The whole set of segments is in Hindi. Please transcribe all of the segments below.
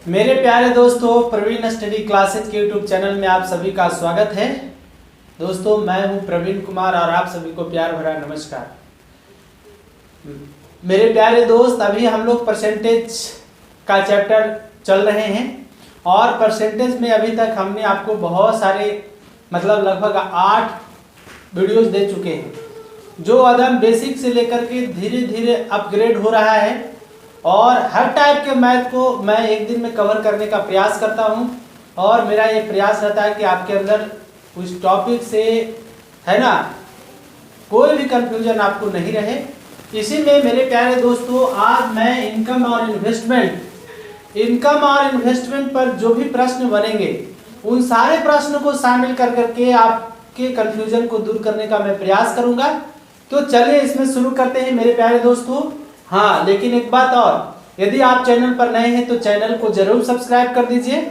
मेरे प्यारे दोस्तों, प्रवीण स्टडी क्लासेज के यूट्यूब चैनल में आप सभी का स्वागत है। दोस्तों, मैं हूं प्रवीण कुमार और आप सभी को प्यार भरा नमस्कार। मेरे प्यारे दोस्त, अभी हम लोग परसेंटेज का चैप्टर चल रहे हैं और परसेंटेज में अभी तक हमने आपको बहुत सारे लगभग 8 वीडियोस दे चुके हैं, जो एकदम बेसिक से लेकर के धीरे धीरे अपग्रेड हो रहा है और हर टाइप के मैथ को मैं एक दिन में कवर करने का प्रयास करता हूं। और मेरा ये प्रयास रहता है कि आपके अंदर उस टॉपिक से है ना कोई भी कंफ्यूजन आपको नहीं रहे। इसी में मेरे प्यारे दोस्तों, आज मैं इनकम और इन्वेस्टमेंट पर जो भी प्रश्न बनेंगे उन सारे प्रश्न को शामिल कर करके आपके कंफ्यूजन को दूर करने का मैं प्रयास करूंगा। तो चलिए इसमें शुरू करते हैं मेरे प्यारे दोस्तों। हाँ, लेकिन एक बात और, यदि आप चैनल पर नए हैं तो चैनल को जरूर सब्सक्राइब कर दीजिए,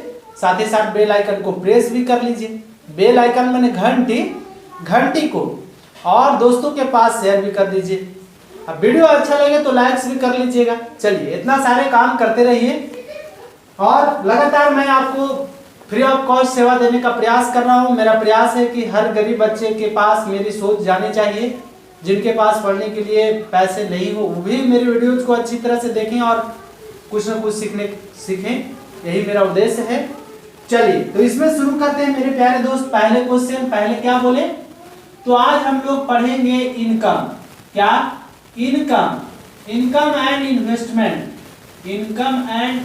साथ ही साथ बेल आइकन को प्रेस भी कर लीजिए। बेल आइकन माने घंटी को, और दोस्तों के पास शेयर भी कर दीजिए। अब वीडियो अच्छा लगे तो लाइक्स भी कर लीजिएगा। चलिए, इतना सारे काम करते रहिए और लगातार मैं आपको फ्री ऑफ कॉस्ट सेवा देने का प्रयास कर रहा हूँ। मेरा प्रयास है कि हर गरीब बच्चे के पास मेरी सोच जानी चाहिए। जिनके पास पढ़ने के लिए पैसे नहीं हो वो भी मेरे वीडियोज को अच्छी तरह से देखें और कुछ ना कुछ सीखें, यही मेरा उद्देश्य है। चलिए, तो इसमें शुरू करते हैं मेरे प्यारे दोस्त। पहले क्वेश्चन, पहले क्या बोले, तो आज हम लोग पढ़ेंगे इनकम। क्या? इनकम एंड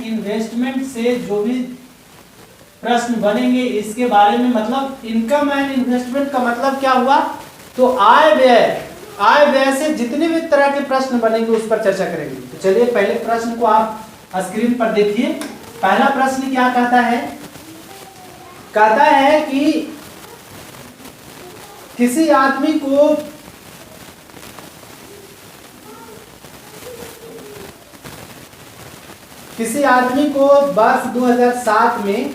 इन्वेस्टमेंट से जो भी प्रश्न बनेंगे इसके बारे में, मतलब इनकम एंड इन्वेस्टमेंट का मतलब क्या हुआ, तो आय व्यय से जितने भी तरह के प्रश्न बनेंगे उस पर चर्चा करेंगे। तो चलिए, पहले प्रश्न को आप स्क्रीन पर देखिए। पहला प्रश्न क्या कहता है? कहता है कि किसी आदमी को वर्ष 2007 में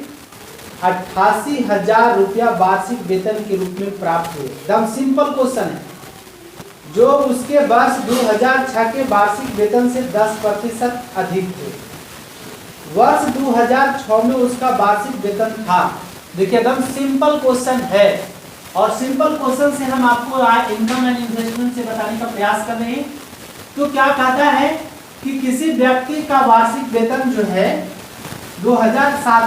88,000 रुपया वार्षिक वेतन के रूप में प्राप्त हुए। एकदम सिंपल क्वेश्चन है, जो उसके वर्ष 2006 के वार्षिक वेतन से 10% अधिक थे। वर्ष 2006 में उसका वार्षिक वेतन था। देखिए, एकदम सिंपल क्वेश्चन है और सिंपल क्वेश्चन से हम आपको इनकम एंड इन्वेस्टमेंट से बताने का प्रयास कर रहे हैं। तो क्या कहता है कि किसी व्यक्ति का वार्षिक वेतन जो है 2007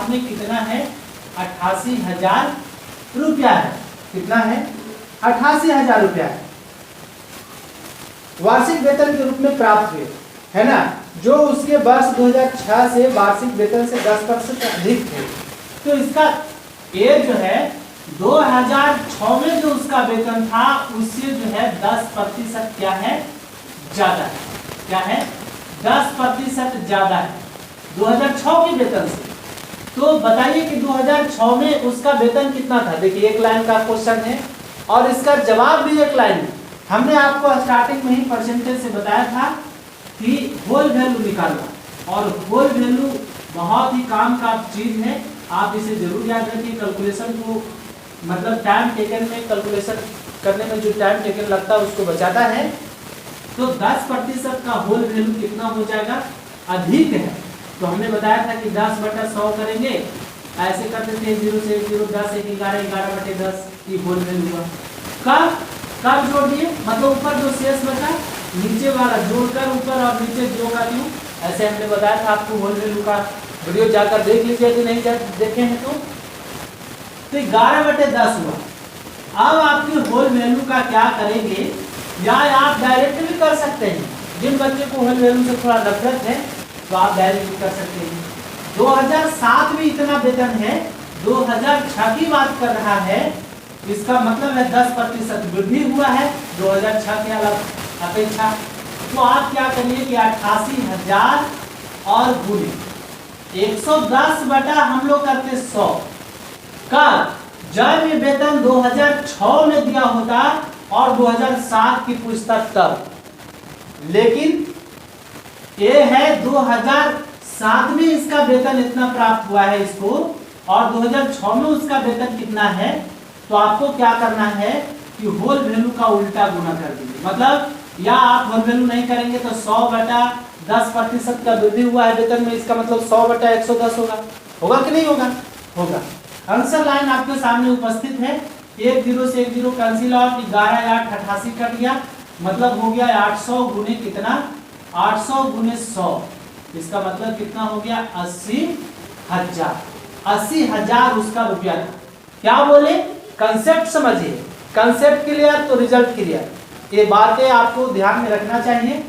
में कितना है? 88,000 रुपया है। कितना है? 88,000 रुपया है, वार्षिक वेतन के रूप में प्राप्त हुए, है ना, जो उसके वर्ष 2006 से वार्षिक वेतन से 10% अधिक थे। तो इसका ये जो है 2006 में जो उसका वेतन था उससे जो है 10% क्या है? ज्यादा है। क्या है? 10% ज्यादा है 2006 के वेतन से। तो बताइए कि 2006 में उसका वेतन कितना था। देखिए, एक लाइन का क्वेश्चन है और इसका जवाब भी एक लाइन है। हमने आपको स्टार्टिंग में ही परसेंटेज से बताया था कि होल वैल्यू निकालना, और होल वैल्यू बहुत ही काम का चीज है। आप इसे जरूर याद रखिए। कैलकुलेशन को टाइम टेकन में, कैलकुलेशन करने में जो टाइम टेकन लगता है उसको बचाता है। तो 10% का होल वैल्यू कितना हो जाएगा? अधिक है। तो हमने बताया था कि 10/100 करेंगे, ऐसे करते थे 0 से 0, 10 1 11 11/10 की होल वैल्यू का कब जोड़ दिए, मतलब ऊपर जो शेष बचा नीचे वाला जोड़कर ऊपर और नीचे जो का क्यों, ऐसे हमने बताया था आपको। होल वैल्यू का वीडियो जाकर देख लीजिए यदि नहीं देखे हैं तो 11/10 हुआ। अब आपकी होल वैल्यू का क्या करेंगे, या आप डायरेक्ट भी कर सकते हैं। जिन बच्चे को होल वैल्यू से थोड़ा नफरत है तो आप डायरेक्ट भी कर सकते हैं। 2007 में इतना वेतन है, 2006 की बात कर रहा है, इसका मतलब है 10% वृद्धि हुआ है 2006 के अपेक्षा। तो आप क्या करिए कि 88,000 और गुणे 110 हम लोग करते 100 का, जब ये वेतन 2006 में दिया होता और 2007 की पूछता तब, लेकिन ये है 2007 में इसका वेतन इतना प्राप्त हुआ है इसको, और 2006 में उसका वेतन कितना है। तो आपको क्या करना है कि होल वैल्यू का उल्टा गुना कर दीजिए। मतलब या आप होल वैल्यू नहीं करेंगे तो 100/10% का वृद्धि हुआ है वेतन में, इसका मतलब 100/110 होगा। होगा कि नहीं होगा? होगा। आंसर लाइन आपके सामने उपस्थित है। 1 0 से 1 0 कैंसिल आउट, 11 8 88 कट गया, मतलब हो गया 800 गुने कितना, 800 गुने 100, इसका मतलब कितना हो गया 80,000। 80,000 उसका रुपया था। क्या बोले? कंसेप्ट समझिए, कंसेप्ट क्लियर तो रिजल्ट क्लियर। ये बातें आपको ध्यान में रखना चाहिए।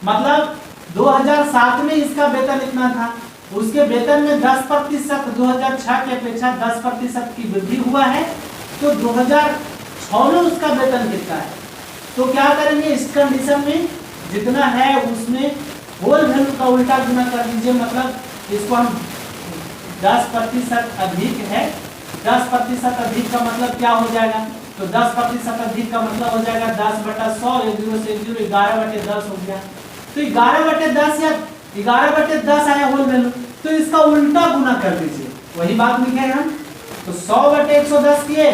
मतलब 2007 में इसका वेतन इतना था, उसके वेतन में 10% 2006 की अपेक्षा 10% की वृद्धि हुआ है, तो 2006 में उसका वेतन कितना है। तो क्या करेंगे इस कंडीशन में, जितना है उसमें होल वैल्यू का उल्टा गुना कर दीजिए। मतलब इसको हम 10% अधिक है, 10% अधिक का मतलब क्या हो जाएगा, तो 10% अधिक का मतलब हो जाएगा 10/100, 1 0 से 1 0, 11/10 हो गया। तो 11/10 या 11/10 आया होल वैल्यू, तो इसका उल्टा गुना कर दीजिए। वही बात लिखे हम, तो 100/110 किए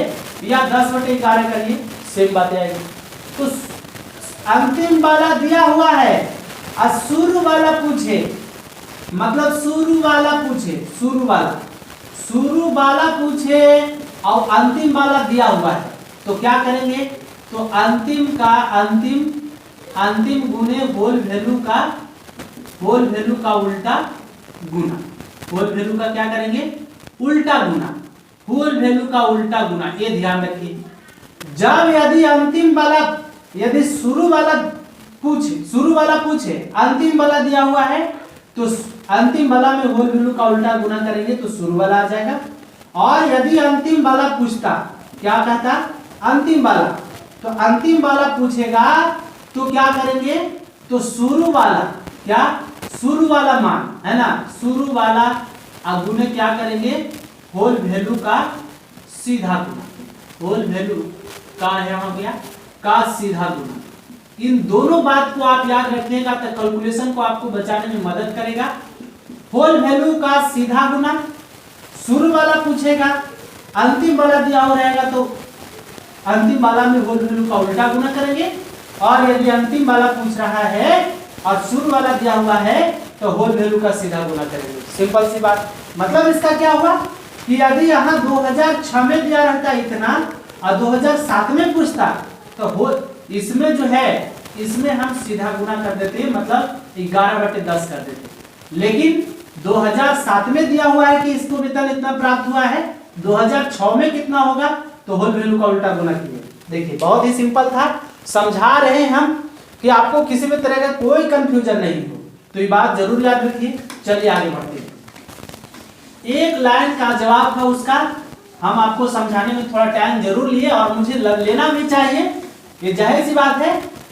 या 10/11 करिए, सेम बात आएगी। तो अंतिम वाला दिया हुआ है और शुरू वाला पूछे, मतलब शुरू वाला पूछे, शुरू वाला पूछे और अंतिम वाला दिया हुआ है, तो क्या करेंगे, तो अंतिम का अंतिम गुने होल वैल्यू का उल्टा गुना, होल वैल्यू का क्या करेंगे, उल्टा गुना, होल वैल्यू का उल्टा गुना। ये ध्यान रखिए, जब यदि अंतिम वाला, यदि शुरू वाला पूछे अंतिम वाला दिया हुआ है, तो अंतिम वाला में होल वैल्यू का उल्टा गुना करेंगे तो शुरू वाला आ जाएगा। और यदि अंतिम वाला पूछता, क्या कहता, अंतिम वाला, तो अंतिम वाला पूछेगा तो क्या करेंगे, तो शुरू वाला, क्या शुरू वाला मान है ना, शुरू वाला गुने क्या करेंगे, होल वैल्यू का सीधा गुना, होल वैल्यू का यहाँ गया का सीधा गुना। इन दोनों बात को आप याद रखिएगा तो कैलकुलेशन को आपको बचाने में मदद करेगा। होल वैल्यू का सीधा गुना, शुरू वाला पूछेगा, अंतिम वाला दिया हो रहेगा तो अंतिम वाला में होल वैल्यू का उल्टा गुना करेंगे, और यदि अंतिम वाला पूछ रहा है और शुरू वाला दिया हुआ है तो होल वैल्यू का सीधा गुना करेंगे। सिंपल सी बात। मतलब इसका क्या हुआ कि यदि यहाँ 2006 में दिया रहता इतना और 2007 में पूछता तो इसमें जो है, इसमें हम सीधा गुना कर देते, मतलब 11/10 कर देते। लेकिन 2007 में दिया हुआ है कि इसको वेतन इतना प्राप्त हुआ है, 2006 में कितना होगा, तो होल वैल्यू का उल्टा गुना किए। देखिए बहुत ही सिंपल था, समझा रहे हैं हम कि आपको किसी भी तरह का कोई कंफ्यूजन नहीं हो, तो ये बात जरूर याद रखिए। चलिए आगे बढ़ते हैं। एक लाइन का जवाब था उसका, हम आपको समझाने में थोड़ा टाइम जरूर लिए और मुझे लेना भी चाहिए, ये जाहिर सी बात है।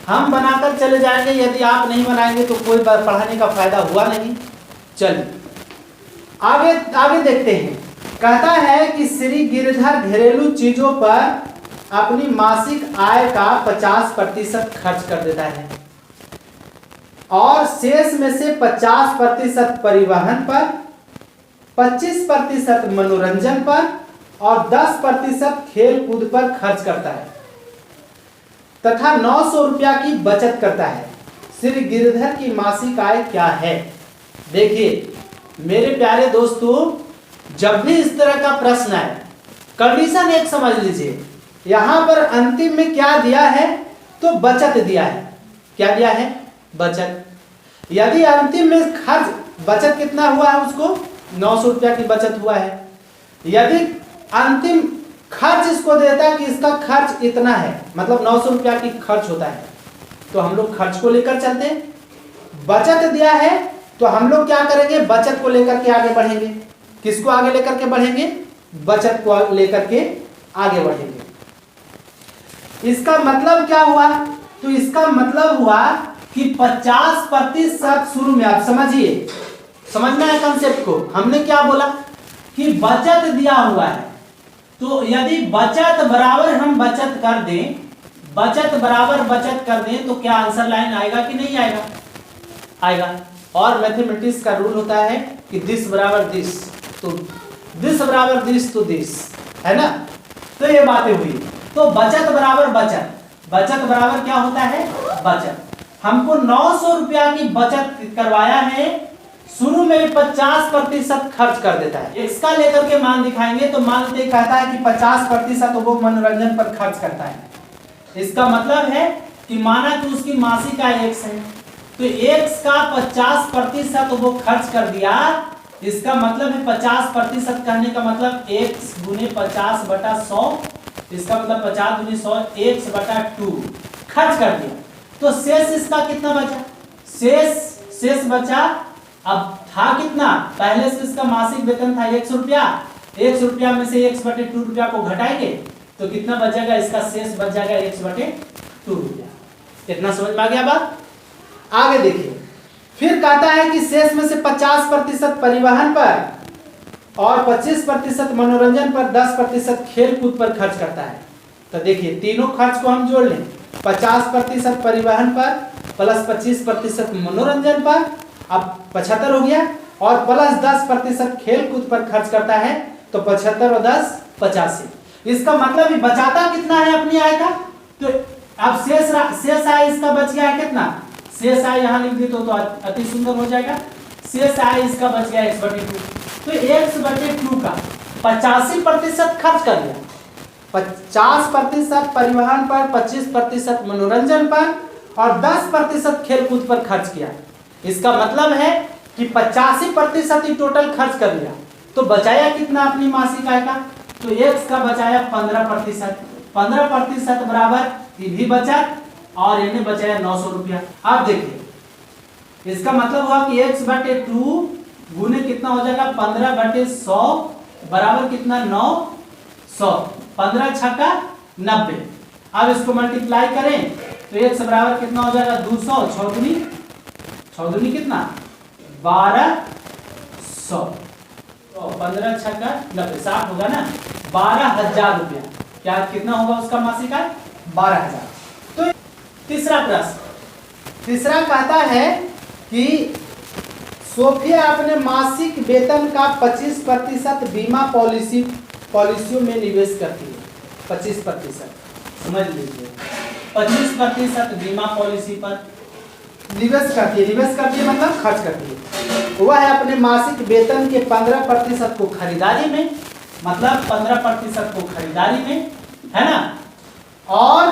हम बनाकर चले जाएंगे, यदि आप नहीं बनाएंगे तो कोई पढ़ाने का फायदा हुआ नहीं। चलिए आगे देखते हैं। कहता है कि श्री गिरधर घरेलू चीजों पर अपनी मासिक आय का 50% खर्च कर देता है और शेष में से 50% परिवहन पर, 25% मनोरंजन पर और 10% खेल कूद पर खर्च करता है तथा 900 रुपया की बचत करता है। श्री गिरधर की मासिक आय क्या है? देखिए मेरे प्यारे दोस्तों, जब भी इस तरह का प्रश्न आए, कंडीशन एक समझ लीजिए, यहां पर अंतिम में क्या दिया है, तो बचत दिया है। क्या दिया है? बचत। यदि अंतिम में खर्च, बचत कितना हुआ है, उसको 900 रुपया की बचत हुआ है। यदि अंतिम खर्च इसको देता है कि इसका खर्च इतना है, मतलब 900 रुपया की खर्च होता है, तो हम लोग खर्च को लेकर चलते हैं। बचत दिया है तो हम लोग क्या करेंगे, बचत को लेकर के आगे बढ़ेंगे। किसको आगे लेकर के बढ़ेंगे? बचत को लेकर के आगे बढ़ेंगे। इसका मतलब क्या हुआ, तो इसका मतलब हुआ कि 50% शुरू में, आप समझिए, समझना है कंसेप्ट को। हमने क्या बोला कि बचत दिया हुआ है, तो यदि बचत बराबर हम बचत कर दें, बचत बराबर बचत कर दें, तो क्या आंसर लाइन आएगा कि नहीं आएगा? आएगा। और मैथमेटिक्स का रूल होता है कि दिस बराबर दिस, तो दिस बराबर दिस तो दिस, है ना। तो ये बातें हुई। तो बचत बराबर बचत, बचत बराबर क्या होता है? बचत, हमको 900 रुपया की बचत करवाया है, शुरू में 50% खर्च कर देता है। इसका लेकर के मान दिखाएंगे तो मान लेते कहता है कि 50% वो मनोरंजन पर खर्च करता है। इसका मतलब है कि माना कि उसकी मासिक आय x है, तो x का 50% वो खर्च कर दिया। इसका मतलब है 50% कहने का मतलब x गुने 50/100, इसका मतलब 50 गुने 100 x/2 खर्च कर दिया। तो शेष इसका कितना बचा? शेष बचा, अब था कितना, पहले से इसका मासिक वेतन था 100 रुपया, 100 रुपया में से x/2 रुपया को घटाएंगे तो कितना बचेगा, इसका शेष बच जाएगा x/2 रुपया। इतना समझ में आ गया बात? आगे देखिए, फिर कहता है कि शेष में से 50% परिवहन पर और 25% मनोरंजन पर, 10% खेल कूद पर खर्च करता है। तो देखिए तीनों खर्च को हम जोड़ लें, 50% परिवहन पर प्लस 25% मनोरंजन पर, अब 75 हो गया, और प्लस 10% खेल कूद पर खर्च करता है, तो 75 और 10 85। इसका मतलब ही बचाता कितना है अपनी आय का, तो अब शेष आय इसका बच गया है कितना, शेष आय यहाँ लिख दी तो अति सुंदर हो जाएगा। शेष आय इसका बच गया x/2, तो x/2 का 85% खर्च कर लिया, 50% परिवहन पर, 25% मनोरंजन पर और 10% खेलकूद पर खर्च किया। इसका मतलब है कि 85% ही टोटल खर्च कर लिया, तो बचाया कितना अपनी मासिक आय का, तो x का बचाया 15%, 15% बराबर ये भी बचत और इन्हें बचाया 900 रुपया। अब देखिए इसका मतलब हुआ कि x/2 गुने कितना हो जाएगा, 15/100 बराबर कितना, 900, 15 छक्का 90। अब इसको मल्टीप्लाई करें तो x बराबर कितना हो जाएगा, 200, 6 दूनी कितना, 1200, तो 15 छक्का 90, 60 होगा ना, 12,000 रुपया। क्या कितना होगा उसका मासिक आय, 12,000। तो तीसरा प्रश्न, तीसरा कहता है कि सोफिया अपने मासिक वेतन का 25% बीमा पॉलिसियों में निवेश करती है। 25% समझ लीजिए, 25% बीमा पॉलिसी पर निवेश करती है। निवेश करती है मतलब खर्च करती है। वह है अपने मासिक वेतन के 15% को खरीदारी में, मतलब 15% को खरीदारी में, है ना, और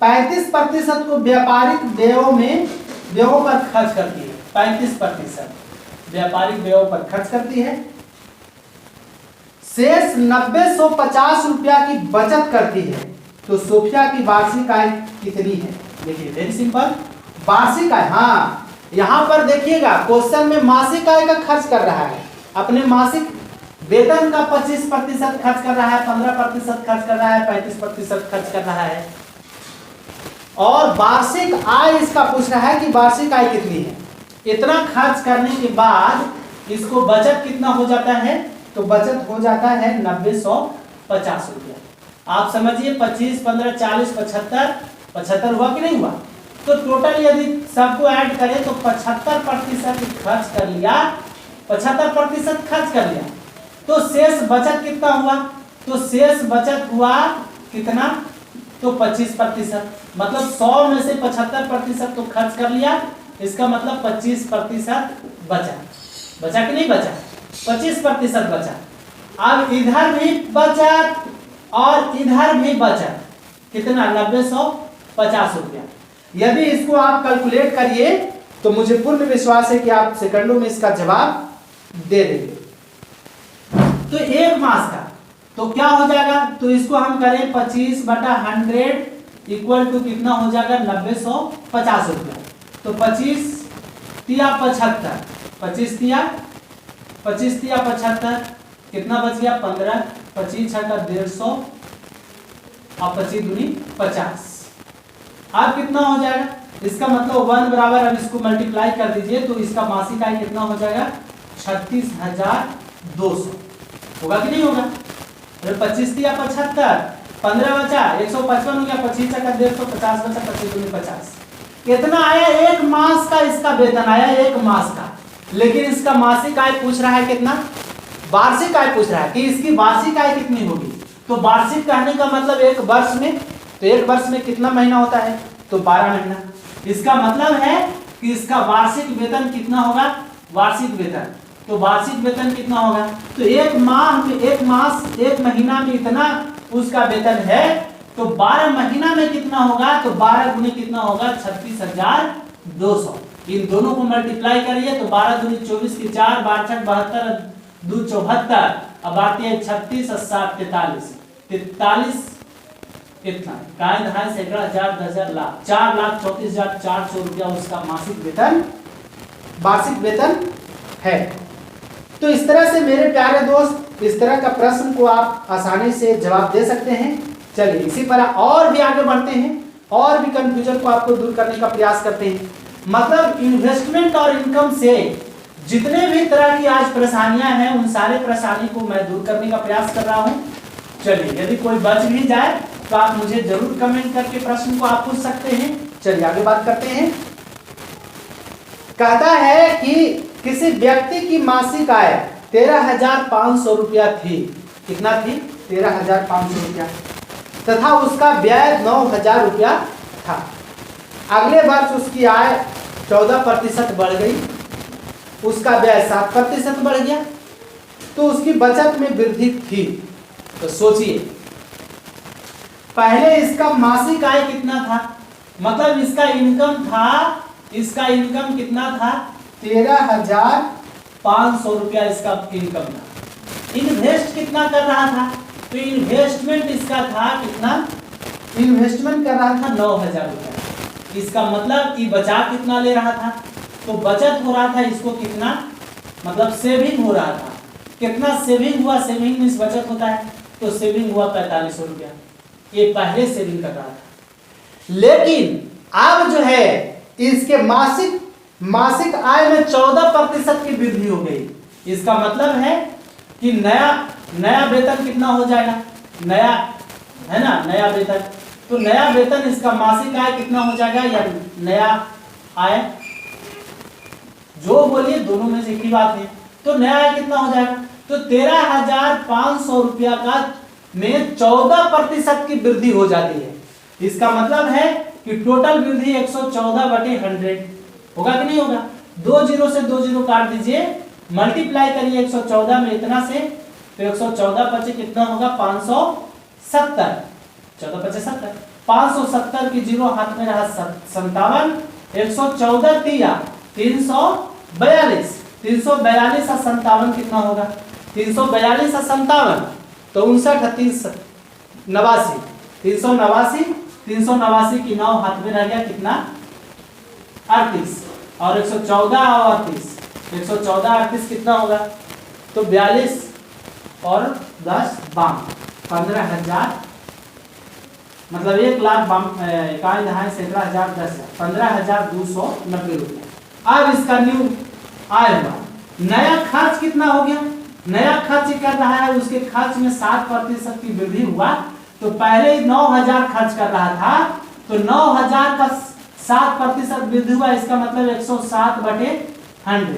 35% को व्यापारिक व्ययों पर खर्च करती है। 35% व्यापारिक व्ययों पर खर्च करती है। शेष 9,150 रुपया की बचत करती है। तो सोफिया की वार्षिक आय कितनी है? देखिए वेरी सिंपल, वार्षिक आय, हाँ यहां पर देखिएगा क्वेश्चन में मासिक आय का खर्च कर रहा है, अपने मासिक वेतन का 25% खर्च कर रहा है, 15% खर्च कर रहा है, 35% खर्च कर रहा है, और वार्षिक आय इसका पूछ रहा है कि वार्षिक आय कितनी है। इतना खर्च करने के बाद इसको बचत कितना हो जाता है, तो बचत हो जाता है 9,150 रुपया। आप समझिए 25, 15, 40, 75 हुआ कि नहीं हुआ, तो टोटल यदि सबको ऐड करें तो 75% खर्च कर लिया, 75% खर्च कर लिया, तो शेष बचत कितना हुआ, तो शेष बचत हुआ कितना, तो 25%, मतलब 100 में से 75% तो खर्च कर लिया, इसका मतलब 25% बचा कि नहीं बचा, 25% बचा। अब इधर भी बचत और इधर भी बचत, कितना, 9,150 रुपया। यदि इसको आप कैलकुलेट करिए तो मुझे पूर्ण विश्वास है कि आप सेकंडों में इसका जवाब दे देंगे। तो एक मास का तो क्या हो जाएगा, तो इसको हम करें 25/100 इक्वल टू कितना हो जाएगा, 9,150 रुपया। तो 25 तिया 75, 25 तिया 75, कितना बच गया, 15, 25 छक्का 150 और 25 दूनी 50। अब कितना हो जाएगा, इसका मतलब 1 बराबर, अब इसको मल्टीप्लाई कर दीजिए तो इसका मासिक आय कितना हो जाएगा, 36,200 होगा कि नहीं होगा। 25 तिया 75, 15 बचा, 155 हो गया, 25 छक्का 150, 50 बचा, 25 दूनी 50। कितना आया, एक मास का इसका वेतन आया, एक मास का, लेकिन इसका मासिक आय पूछ रहा है कितना, वार्षिक आय पूछ रहा है कि इसकी वार्षिक आय कितनी होगी। तो वार्षिक कहने का मतलब एक वर्ष में, तो एक वर्ष में कितना महीना होता है, तो 12 महीना। इसका मतलब है कि इसका वार्षिक वेतन कितना होगा, वार्षिक वेतन, तो वार्षिक वेतन कितना होगा, तो एक महीना में इतना उसका वेतन है, तो 12 महीना में कितना होगा, तो 12 गुने कितना होगा 36,200। इन दोनों को मल्टीप्लाई करिए तो 12 दूनी 24 की 4 12 6 72 2 74, अब आती है 36 और 7 43 कितना, काय दहाई सैकड़ा हजार 10,000 लाख 4,34,400 रुपया उसका मासिक वेतन, वार्षिक वेतन है। तो इस तरह से मेरे प्यारे दोस्त इस तरह का प्रश्न को आप आसानी से जवाब दे सकते हैं। चलिए इसी पर और भी आगे बढ़ते हैं और भी कंफ्यूजन को आपको दूर करने का प्रयास करते हैं। मतलब इन्वेस्टमेंट और इनकम से जितने भी तरह की आज परेशानियां हैं उन सारे परेशानी को मैं दूर करने का प्रयास कर रहा हूं। चलिए यदि कोई बच भी जाए तो आप मुझे जरूर कमेंट करके प्रश्न को आप पूछ सकते हैं। चलिए आगे बात करते हैं। कहता है कि किसी व्यक्ति की मासिक आय 13,500 रुपया थी, कितना थी 13,500 रुपया, तथा उसका व्यय 9,000 रुपया था। अगले वर्ष उसकी आय 14% बढ़ गई, उसका व्यय 7% बढ़ गया, तो उसकी बचत में वृद्धि थी। तो सोचिए पहले इसका मासिक आय कितना था, मतलब इसका इनकम था, इसका इनकम कितना था 13,500 रुपया इसका इनकम था। इन्वेस्ट कितना कर रहा था, तो इन्वेस्टमेंट इसका था कितना, इन्वेस्टमेंट कर रहा था 9,000 रुपया। इसका मतलब कि बचाव कितना ले रहा था, तो बचत हो रहा था इसको कितना, मतलब सेविंग हो रहा था। कितना सेविंग हुआ, सेविंग मींस बचत होता है, तो सेविंग हुआ 4500 रुपया। ये पहले सेविंग कर रहा था, लेकिन अब जो है इसके मासिक आय में 14% की वृद्धि हो गई। इसका मतलब है कि नया वेतन कितना हो जाएगा, नया है ना, नया वेतन, तो नया वेतन इसका मासिक आय कितना हो जाएगा, या नया आय, जो बोलिए दोनों में से एक ही बात है। तो नया आय कितना हो जाएगा, तो 13,500 रुपया का में 14% की वृद्धि हो जाती है। इसका मतलब है कि टोटल वृद्धि 114/100 होगा कि नहीं होगा। 2 जीरो से 2 जीरो काट दीजिए, मल्टीप्लाई करिए 114 में इतना से, तो 114 पचे कितना होगा 570, 14 570 की जीरो हाथ में रहा 57, 114 तिया 342, 342 और 57 कितना होगा, 342 और 57 तो 59 89, 389 की 9 हाथ में रह गया कितना 38, और 114 और 38, 114 38 कितना होगा, तो 42 और 10 15,000, मतलब 1,51,10,15,290 रुपया। अब इसका न्यू आय हुआ। नया खर्च कितना हो गया, नया खर्च कर रहा है, उसके खर्च में 7% की वृद्धि हुआ। तो पहले 9,000 खर्च कर रहा था, तो 9,000 का 7% वृद्धि हुआ, इसका मतलब 107/100।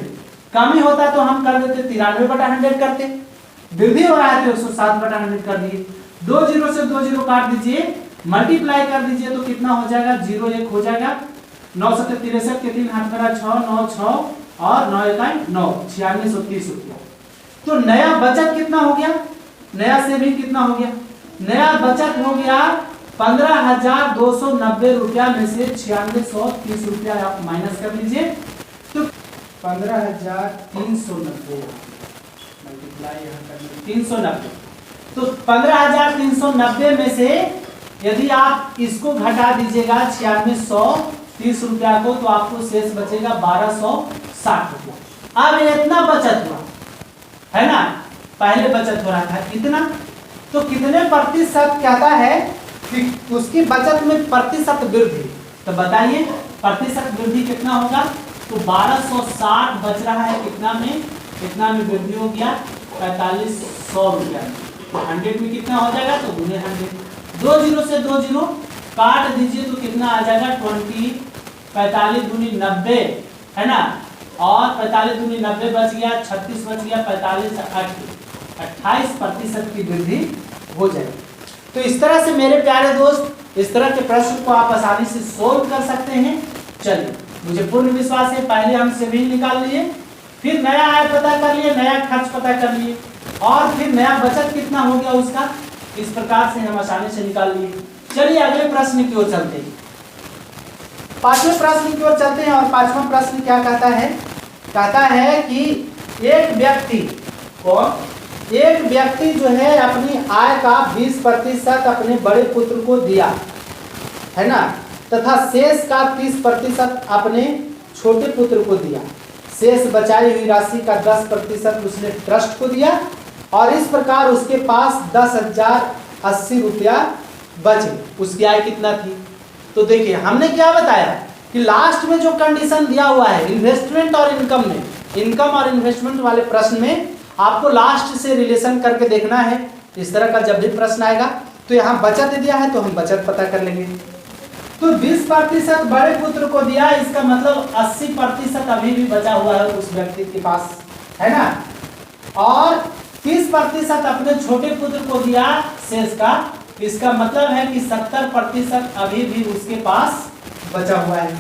कमी होता तो हम कर देते 93/100 करते, वृद्धि हो रहा है तो 107/100 कर दिए। 2 जीरो से 2 जीरो काट दीजिए, मल्टीप्लाई कर दीजिए तो कितना हो जाएगा, 0 1 हो जाएगा, 9 7 63 के 3 हाथ मेरा 6 9 6 और 9 1 9 9630 रुपया। तो नया बचत कितना हो गया, नया सेविंग कितना हो गया, नया बचत हो गया 15,290 रुपया में से 9630 रुपया आप माइनस कर लीजिए, तो 15,390 मल्टीप्लाई 390, तो 15,390 में से यदि आप इसको घटा दीजिएगा 9630 रुपया को, तो आपको शेष बचेगा 1,260 रुपया। अब इतना बचत हुआ है ना, पहले बचत हो रहा था कितना, तो कितने प्रतिशत कहता है कि उसकी बचत में प्रतिशत वृद्धि, तो बताइए प्रतिशत वृद्धि कितना होगा, तो 1,260 बच रहा है कितना में, कितना में वृद्धि हो गया 4,500 रुपया, तो 100 में कितना हो जाएगा, तो गुने 100, 2 जीरो से 2 जीरो काट दीजिए तो कितना आ जाएगा 20, 45 दूनी 90 है ना, और 45 दूनी 90 बच गया, 36 बच गया, 45 28% की वृद्धि हो जाएगी। तो इस तरह से मेरे प्यारे दोस्त इस तरह के प्रश्न को आप आसानी से सोल्व कर सकते हैं। चलिए, मुझे पूर्ण विश्वास है पहले हम सेविंग निकाल लिए, फिर नया आय पता कर लिए, नया खर्च पता कर लिए, और फिर नया बचत कितना हो गया उसका, इस प्रकार से हम आसानी से निकाल लिए। चलिए अगले प्रश्न की ओर चलते हैं, पांचवें प्रश्न की ओर चलते हैं। और पांचवा प्रश्न क्या कहता है? कहता है कि एक व्यक्ति जो है अपनी आय का 20% अपने बड़े पुत्र को दिया, है ना, तथा शेष का 30% अपने छोटे पुत्र को दिया। शेष बचाई हुई राशि का 10% उसने ट्रस्ट को दिया, और इस प्रकार उसके पास 10,080 रुपया बचे। उसकी आय कितना थी? तो देखिए हमने क्या बताया कि लास्ट में जो कंडीशन दिया हुआ है इन्वेस्टमेंट और इनकम में, इनकम और इन्वेस्टमेंट वाले प्रश्न में आपको लास्ट से रिलेशन करके देखना है। इस तरह का जब भी प्रश्न आएगा तो यहाँ बचत दिया है तो हम बचत पता कर लेंगे। तो 20% बड़े पुत्र को दिया, इसका मतलब 80% अभी भी बचा हुआ है उस व्यक्ति के पास, है ना, और 30% अपने छोटे पुत्र को दिया शेष का, इसका मतलब है कि 70% अभी भी उसके पास बचा हुआ है।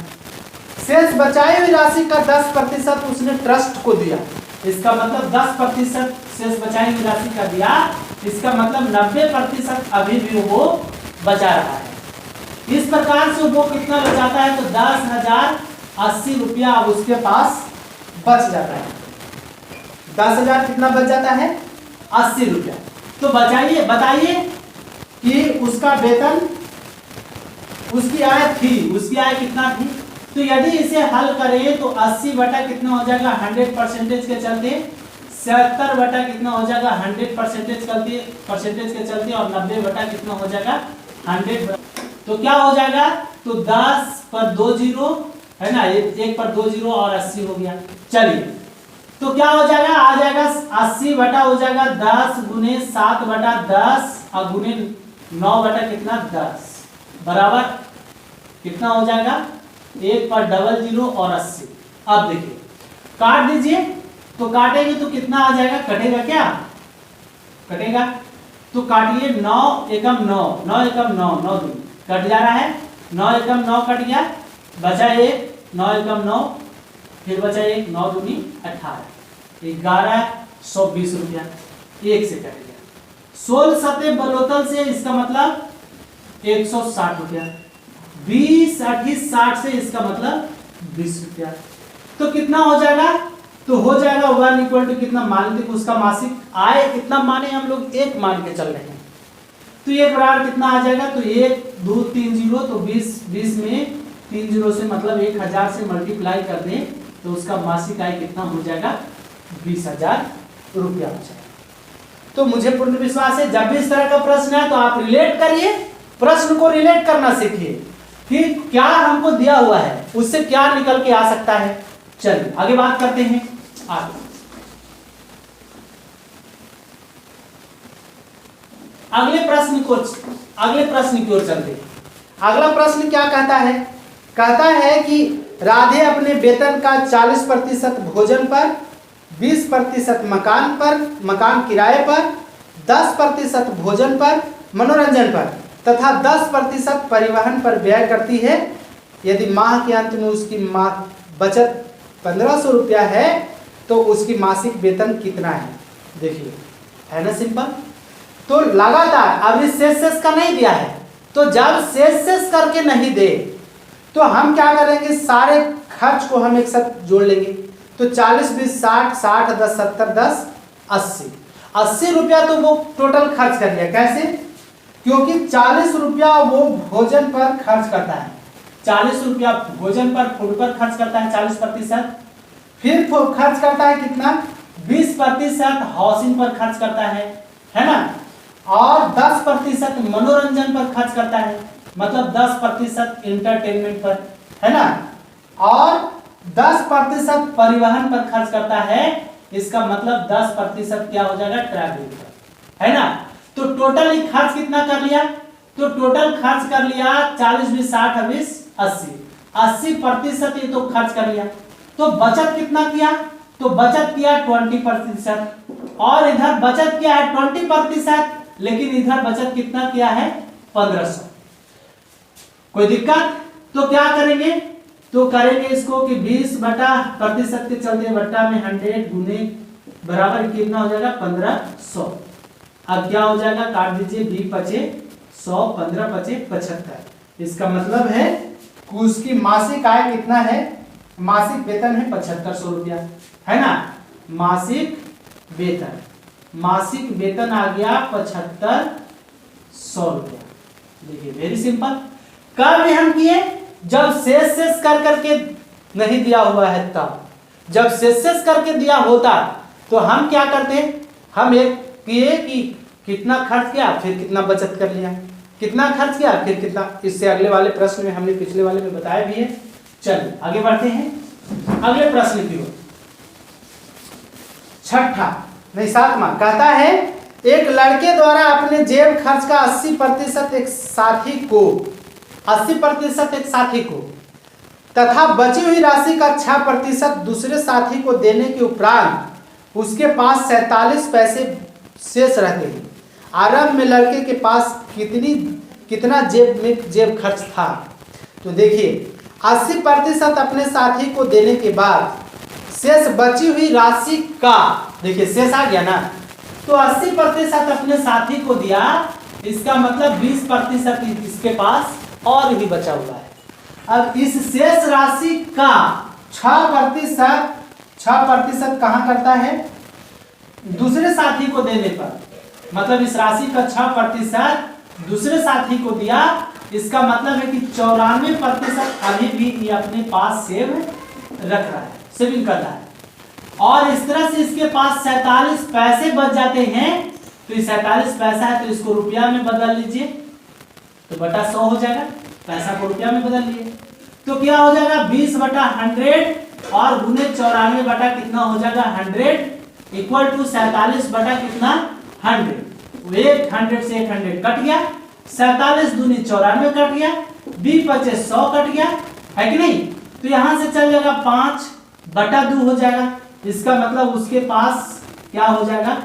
शेष बचाई हुई राशि का 10% उसने ट्रस्ट को दिया, इसका मतलब 10% शेष बचाई हुई राशि का दिया, इसका मतलब 90% अभी भी वो बचा रहा है। इस प्रकार से वो कितना बचाता है? तो 10,080 रुपया अब उसके पास बच जाता है। 10,000 कितना बच जाता है? 80 रुपया। तो बताइए कि उसका वेतन, उसकी आय थी, उसकी आय कितना थी? तो यदि इसे हल करें तो 80 बटा कितना हो जाएगा 100% के चलते, 70 बटा कितना हो जाएगा 100% के चलते, और 90 बटा कितना हो जाएगा 100। तो क्या हो जाएगा? तो 10 पर 2 जीरो, है ना, एक पर 2 जीरो और 80 हो गया। चलिए तो क्या हो जाएगा? आ जाएगा 80 बटा हो जाएगा 10 गुने 7 बटा 10 और गुने 9 बटा कितना 10 बराबर कितना हो जाएगा? 1 पर डबल जीरो और 80। अब देखिए काट दीजिए, तो काटेंगे तो कितना आ जाएगा? कटेगा क्या? कटेगा तो काटिए। 9 एकम 9, 9 एकम 9, 9 दूनी कट जा रहा है, 9 एकम 9 कट गया, बचा 1, 9 एकम 9, फिर बचा 1, 9 दूनी 18, 1120 रुपया 1 से कट गया। 16 सते बलोतल से इसका मतलब 160 रुपया, 20 80 60 से इसका मतलब 20 रुपया। तो कितना हो जाएगा? तो हो जाएगा 1 = कितना मान लीजिए उसका मासिक आय कितना माने हम लोग 1 मान के चल रहे हैं, तो 1 बराबर कितना आ जाएगा? तो 1 2 3 जीरो, तो 20 में 3 जीरो से मतलब 1000 से मल्टीप्लाई कर दें तो उसका मासिक आय कितना हो जाएगा? 20,000 रुपया हो जाएगा। तो मुझे पूर्ण विश्वास है जब भी इस तरह का प्रश्न है तो आप रिलेट करिए, प्रश्न को रिलेट करना सीखिए कि क्या हमको दिया हुआ है उससे क्या निकल के आ सकता है। चलिए आगे बात करते हैं। अगले प्रश्न की ओर चलते हैं। अगला प्रश्न क्या कहता है? कहता है कि राधे अपने वेतन का 40% भोजन पर, 20% मकान किराए पर, 10% भोजन पर, मनोरंजन पर तथा 10% परिवहन पर व्यय करती है। यदि माह के अंत में उसकी बचत 1500 रुपया है तो उसकी मासिक वेतन कितना है? देखिए है ना सिंपल। तो लगातार अभी शेष का नहीं दिया है, तो जब शेष करके नहीं दे तो हम क्या करेंगे? सारे खर्च को हम एक साथ जोड़ लेंगे। तो 40 20 60, 60 10 70 10 80 रुपया तो वो टोटल खर्च कर लिया। कैसे? क्योंकि 40 रुपया वो भोजन पर खर्च करता है, 40 रुपया भोजन पर फूड पर खर्च करता है 40%, फिर खर्च करता है कितना? 20% हाउसिंग पर खर्च करता है ना, और 10% मनोरंजन पर खर्च करता है, मतलब 10% इंटरटेनमेंट पर, है ना, और 10% परिवहन पर खर्च करता है, इसका मतलब 10% क्या हो जाएगा? ट्रैवलिंग पर, है ना। तो टोटल खर्च कितना कर लिया? तो टोटल खर्च कर लिया 40 20 60 20 80% ये तो खर्च कर लिया। तो बचत कितना किया? तो बचत किया 20%, और इधर बचत किया है 20%, लेकिन इधर बचत कितना किया है? 1500। कोई दिक्कत? तो क्या करेंगे? तो करेंगे इसको कि 20 बटा प्रतिशत के चलते बट्टा में 100 गुने बराबर कितना हो जाएगा 1500। अब क्या हो जाएगा, काट दीजिए, 20 पचे 100, 15 पचे 75। इसका मतलब है कि उसकी मासिक आय कितना है, मासिक वेतन है 7500 रुपया, है ना। मासिक वेतन आ गया 7500 रुपया। देखिए वेरी सिंपल। कब हम किए, जब शेष कर करके नहीं दिया हुआ है तब। जब शेष करके दिया होता तो हम क्या करते, हम एक किए कि कितना खर्च किया फिर कितना बचत कर लिया, कितना खर्च किया फिर कितना। इससे अगले वाले प्रश्न में हमने पिछले वाले में बताया भी है। चलिए आगे बढ़ते हैं अगले प्रश्न की ओर। छठा नहीं सातवां कहता है, एक लड़के द्वारा अपने जेब खर्च का 80% एक साथी को तथा बची हुई राशि का 6% दूसरे साथी को देने के उपरांत उसके पास 47 पैसे शेष रहते हैं। आरंभ में लड़के के पास कितना जेब खर्च था। तो देखिए 80% अपने साथी को देने के बाद शेष बची हुई राशि का, देखिए शेष आ गया ना, तो 80% अपने साथी को दिया, इसका मतलब 20% इसके पास और भी बचा हुआ है। अब इस शेष राशि का 6% कहाँ करता है, दूसरे साथी को देने पर, मतलब इस राशि का 6% दूसरे साथी को दिया, इसका मतलब है कि 94% अभी भी ये अपने पास सेव रख रहा है, सेविंग कर रहा है। और इस तरह से इसके पास 47 पैसे बच जाते हैं। तो ये 47 पैसा है तो इसको रुपया में बदल लीजिए, तो बटा 100 हो जाएगा। पैसा को रुपया में बदल लिए तो क्या हो जाएगा, 20 बटा 100 और गुने 94 बटा कितना हो जाएगा 100 इक्वल टू 47 बटा कितना 100। 100 से 100 कट गया, 47 दूनी 94 कट गया, 20 पचे 100 कट गया, है कि नहीं। तो यहां से चल जाएगा 5 बटा 2 हो जाएगा। इसका मतलब उसके पास क्या हो जाएगा,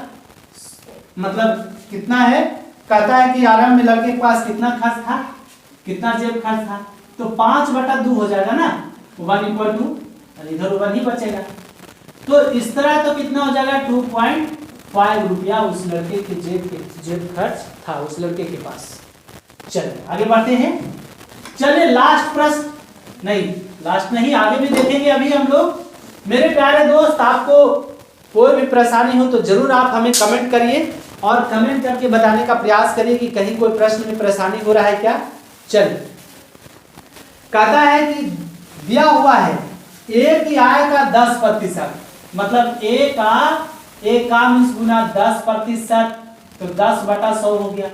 मतलब कितना है, कहता है कि आरंभ में लड़के के पास कितना खर्च था, कितना जेब खर्च था, तो 5 बटा 2 हो जाएगा ना, 1 इक्वल टू, इधर 1 ही बचेगा। तो इस तरह तो कितना हो जाएगा 2.5 रुपया उस लड़के के जेब खर्च था उस लड़के के पास। चलिए आगे बढ़ते हैं। चलिए लास्ट प्रश्न, नहीं लास्ट नहीं, आगे भी देखेंगे अभी हम लोग। मेरे प्यारे दोस्त, आपको कोई भी परेशानी हो तो जरूर आप हमें कमेंट करिए और कमेंट करके बताने का प्रयास करिए कि कहीं कोई प्रश्न में परेशानी हो रहा है क्या। चलिए कहता है कि दिया हुआ है ए की आय का 10%, मतलब ए का मीन्स गुना 10%, तो 10 बटा 100 हो गया।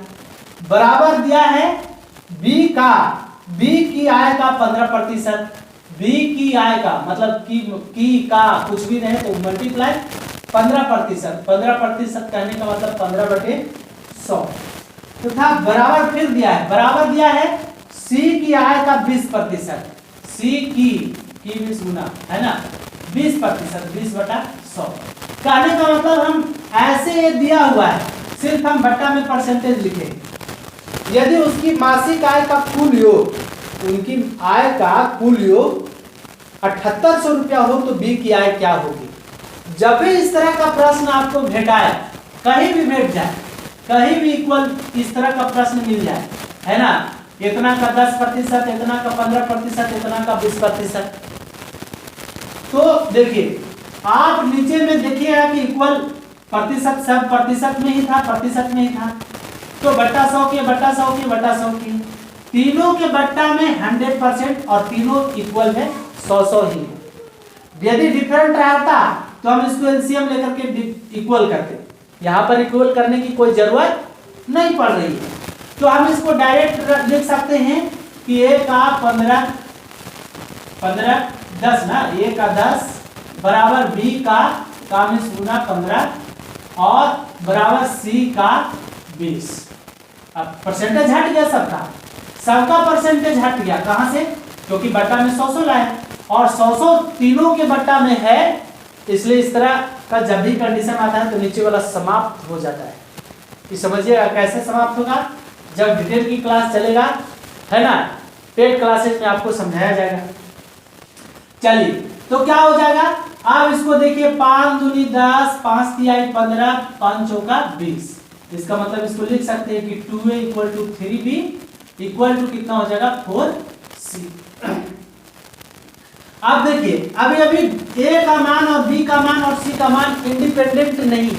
बराबर दिया है बी की आय का 15%, बी की आय का मतलब की का कुछ भी नहीं तो मल्टीप्लाई 15% कहने का मतलब 15 बटे 100 तथा बराबर फिर दिया है सी की आय का 20%, सी की मीन्स गुना है ना 20%, 20 बटा 100 कहने का मतलब हम ऐसे दिया हुआ है, सिर्फ हम बट्टा में परसेंटेज लिखेंगे। यदि उसकी मासिक आय का कुल योग, उनकी आय का कुल योग 7800 रुपया हो तो बी की आय क्या होगी। जब भी इस तरह का प्रश्न आपको भेटाए, कहीं भी भेट जाए, कहीं भी इक्वल इस तरह का प्रश्न मिल जाए, है ना, इतना का 10%, इतना का 15%, इतना का 20%, तो देखिए आप नीचे में देखिएगा कि इक्वल प्रतिशत सब प्रतिशत में ही था, तो बट्टा 100 की बट्टा 100 की बट्टा 100 की, तीनों के बट्टा में 100% और तीनों इक्वल है 100 ही। यदि डिफरेंट रहता तो हम इसको एलसीएम लेकर के इक्वल करते, यहाँ पर इक्वल करने की कोई जरूरत नहीं पड़ रही है। तो हम इसको डायरेक्ट लिख सकते हैं कि ए का 15 10 ना, ए का 10 बराबर बी का मीन्स गुना 15 और बराबर सी का 20। अब परसेंटेज हट गया सबका परसेंटेज हट गया, कहां से, क्योंकि बट्टा में 100 लाए और 100 तीनों के बट्टा में है, इसलिए इस तरह का जब भी कंडीशन आता है तो नीचे वाला समाप्त हो जाता है। ये समझिएगा कैसे समाप्त होगा, जब डिटेल की क्लास चलेगा, है ना, पेड क्लासेस में आपको समझाया जाएगा। चलिए तो क्या हो जाएगा, अब इसको देखिए 5 दूनी 10, 5 तिहाई 15, 5 चौका 20। इसका मतलब इसको लिख सकते हैं कि 2a equal to 3b equal to कितना हो जाएगा 4c। अब देखिए अभी अभी a का मान और b का मान और c का मान इंडिपेंडेंट नहीं है।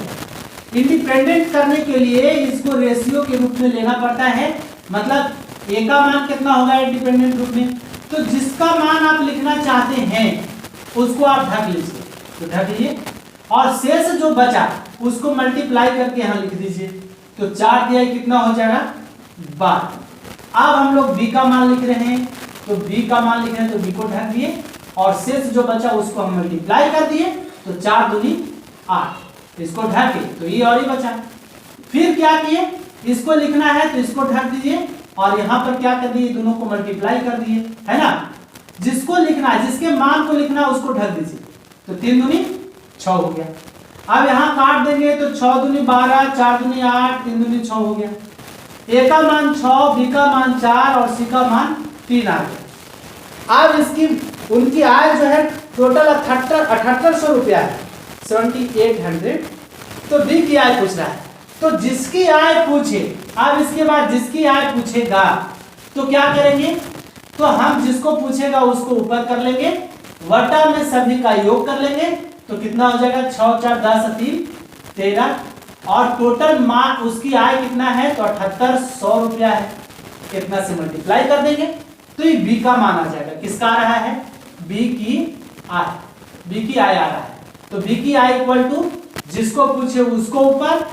इंडिपेंडेंट करने के लिए इसको रेशियो के रूप में लेना पड़ता है। मतलब a का मान कितना होगा इंडिपेंडेंट रूप में, तो जिसका मान आप लिखना चाहते हैं उसको आप ढक लीजिए, तो ढक लीजिए, और शेष जो बचा उसको मल्टीप्लाई करके यहां लिख दीजिए। तो 4 तिहाई कितना हो जाएगा 12। अब हम लोग b का मान लिख रहे हैं, तो b का मान लिख रहे हैं तो b को ढक दिए और शेष जो बचा उसको हम मल्टीप्लाई कर दिए, तो 4 दूनी 8, इसको ढके तो ये और ही बचा। फिर क्या किए, इसको लिखना है तो इसको ढक दीजिए और यहाँ पर क्या कर दिए, दोनों को मल्टीप्लाई कर दिए, है ना। जिसको लिखना है, जिसके मान को लिखना है उसको ढक दीजिए, तो 3 दूनी 6 हो गया। अब यहाँ काट देंगे तो 6 दूनी 12, 4 दूनी 8, 3 दूनी 6 हो गया। a का मान 6, b का मान 4 और c का मान 3 आ गया। अब इसकी उनकी आय जो है टोटल 7800 रुपया है, 7800। तो b की आय पूछ रहा है, तो जिसकी आय पूछे, अब इसके बाद जिसकी आय पूछेगा तो क्या करेंगे, तो हम जिसको पूछेगा उसको ऊपर कर लेंगे, वटा में सभी का योग कर लेंगे, तो कितना हो जाएगा 6 4 10 3 13, और टोटल मान उसकी आय कितना है तो 7800 रुपया है, कितना से मल्टीप्लाई कर देंगे तो ये b का मान आ जाएगा। किसका आ रहा है, b की आय, b की आय आ रहा है। तो b की आय इक्वल टू जिसको पूछे उसको ऊपर,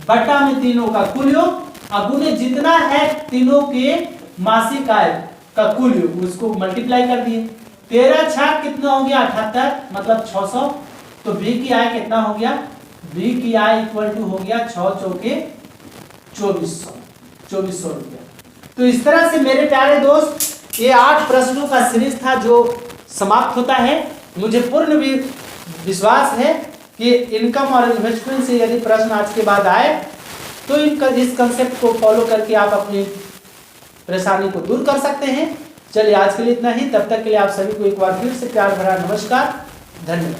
बटा में तीनों का कुल योग, अगुने जितना है तीनों के मासिक आय का कुल योग उसको मल्टीप्लाई कर दिए। 13 छाक कितना हो गया 78, मतलब 600। तो b की आय कितना हो गया, b की आय इक्वल टू हो गया 6 चौके 2400 रुपया। तो इस तरह से मेरे प्यारे दोस्त ये 8 प्रश्नों का सीरीज था जो समाप्त होता है। मुझे पूर्ण विश्वास है कि इनकम और इन्वेस्टमेंट से यदि प्रश्न आज के बाद आए तो इस कंसेप्ट को फॉलो करके आप अपनी परेशानी को दूर कर सकते हैं। चलिए आज के लिए इतना ही, तब तक के लिए आप सभी को एक बार फिर से प्यार भरा नमस्कार, धन्यवाद।